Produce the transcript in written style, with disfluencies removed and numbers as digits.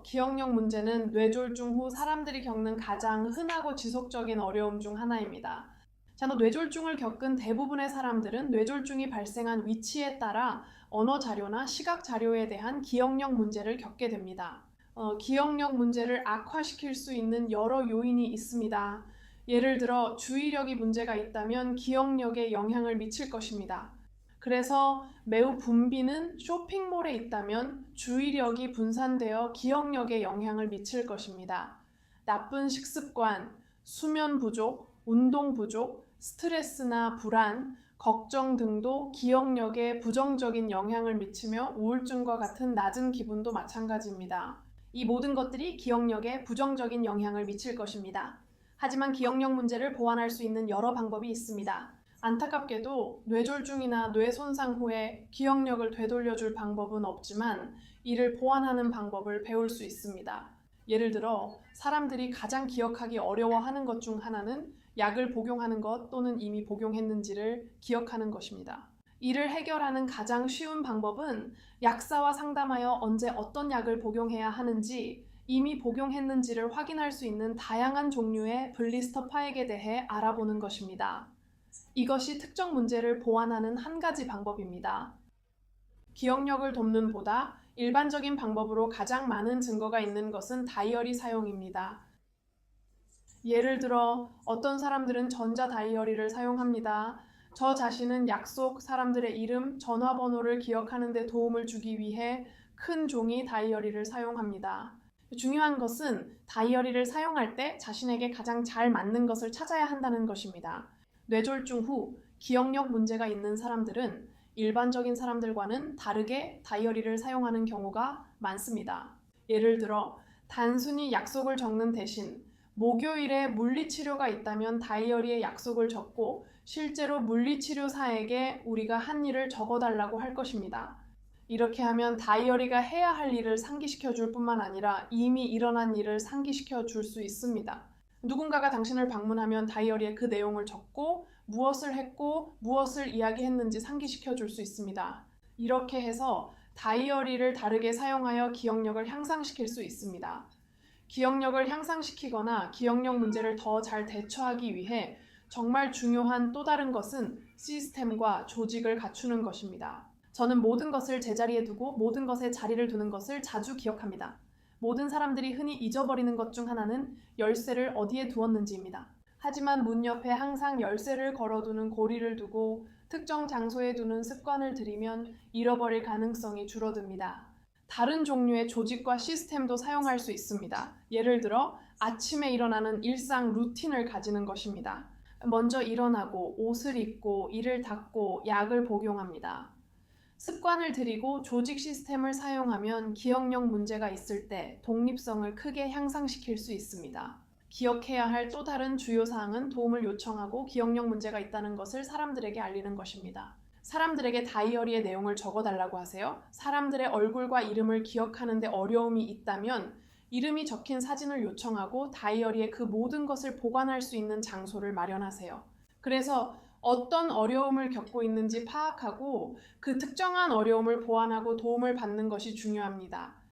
기억력 문제는 뇌졸중 후 사람들이 겪는 가장 흔하고 지속적인 어려움 중 하나입니다. 자, 뇌졸중을 겪은 대부분의 사람들은 뇌졸중이 발생한 위치에 따라 언어 자료나 시각 자료에 대한 기억력 문제를 겪게 됩니다. 기억력 문제를 악화시킬 수 있는 여러 요인이 있습니다. 예를 들어 주의력이 문제가 있다면 기억력에 영향을 미칠 것입니다. 그래서 매우 붐비는 쇼핑몰에 있다면 주의력이 분산되어 기억력에 영향을 미칠 것입니다. 나쁜 식습관, 수면 부족, 운동 부족, 스트레스나 불안, 걱정 등도 기억력에 부정적인 영향을 미치며 우울증과 같은 낮은 기분도 마찬가지입니다. 이 모든 것들이 기억력에 부정적인 영향을 미칠 것입니다. 하지만 기억력 문제를 보완할 수 있는 여러 방법이 있습니다. 안타깝게도 뇌졸중이나 뇌 손상 후에 기억력을 되돌려줄 방법은 없지만 이를 보완하는 방법을 배울 수 있습니다. 예를 들어 사람들이 가장 기억하기 어려워하는 것 중 하나는 약을 복용하는 것 또는 이미 복용했는지를 기억하는 것입니다. 이를 해결하는 가장 쉬운 방법은 약사와 상담하여 언제 어떤 약을 복용해야 하는지, 이미 복용했는지를 확인할 수 있는 다양한 종류의 블리스터 파액에 대해 알아보는 것입니다. 이것이 특정 문제를 보완하는 한 가지 방법입니다. 기억력을 돕는 보다 일반적인 방법으로 가장 많은 증거가 있는 것은 다이어리 사용입니다. 예를 들어 어떤 사람들은 전자 다이어리를 사용합니다. 저 자신은 약속, 사람들의 이름, 전화번호를 기억하는 데 도움을 주기 위해 큰 종이 다이어리를 사용합니다. 중요한 것은 다이어리를 사용할 때 자신에게 가장 잘 맞는 것을 찾아야 한다는 것입니다. 뇌졸중 후 기억력 문제가 있는 사람들은 일반적인 사람들과는 다르게 다이어리를 사용하는 경우가 많습니다. 예를 들어 단순히 약속을 적는 대신 목요일에 물리치료가 있다면 다이어리에 약속을 적고 실제로 물리치료사에게 우리가 한 일을 적어달라고 할 것입니다. 이렇게 하면 다이어리가 해야 할 일을 상기시켜 줄 뿐만 아니라 이미 일어난 일을 상기시켜 줄 수 있습니다. 누군가가 당신을 방문하면 다이어리에 그 내용을 적고 무엇을 했고 무엇을 이야기했는지 상기시켜 줄 수 있습니다. 이렇게 해서 다이어리를 다르게 사용하여 기억력을 향상시킬 수 있습니다. 기억력을 향상시키거나 기억력 문제를 더 잘 대처하기 위해 정말 중요한 또 다른 것은 시스템과 조직을 갖추는 것입니다. 저는 모든 것을 제자리에 두고 모든 것에 자리를 두는 것을 자주 기억합니다. 모든 사람들이 흔히 잊어버리는 것 중 하나는 열쇠를 어디에 두었는지입니다. 하지만 문 옆에 항상 열쇠를 걸어두는 고리를 두고 특정 장소에 두는 습관을 들이면 잃어버릴 가능성이 줄어듭니다. 다른 종류의 조직과 시스템도 사용할 수 있습니다. 예를 들어 아침에 일어나는 일상 루틴을 가지는 것입니다. 먼저 일어나고 옷을 입고 이를 닦고 약을 복용합니다. 습관을 들이고 조직 시스템을 사용하면 기억력 문제가 있을 때 독립성을 크게 향상시킬 수 있습니다. 기억해야 할 또 다른 주요 사항은 도움을 요청하고 기억력 문제가 있다는 것을 사람들에게 알리는 것입니다. 사람들에게 다이어리의 내용을 적어달라고 하세요. 사람들의 얼굴과 이름을 기억하는 데 어려움이 있다면 이름이 적힌 사진을 요청하고 다이어리에 그 모든 것을 보관할 수 있는 장소를 마련하세요. 그래서 어떤 어려움을 겪고 있는지 파악하고 그 특정한 어려움을 보완하고 도움을 받는 것이 중요합니다.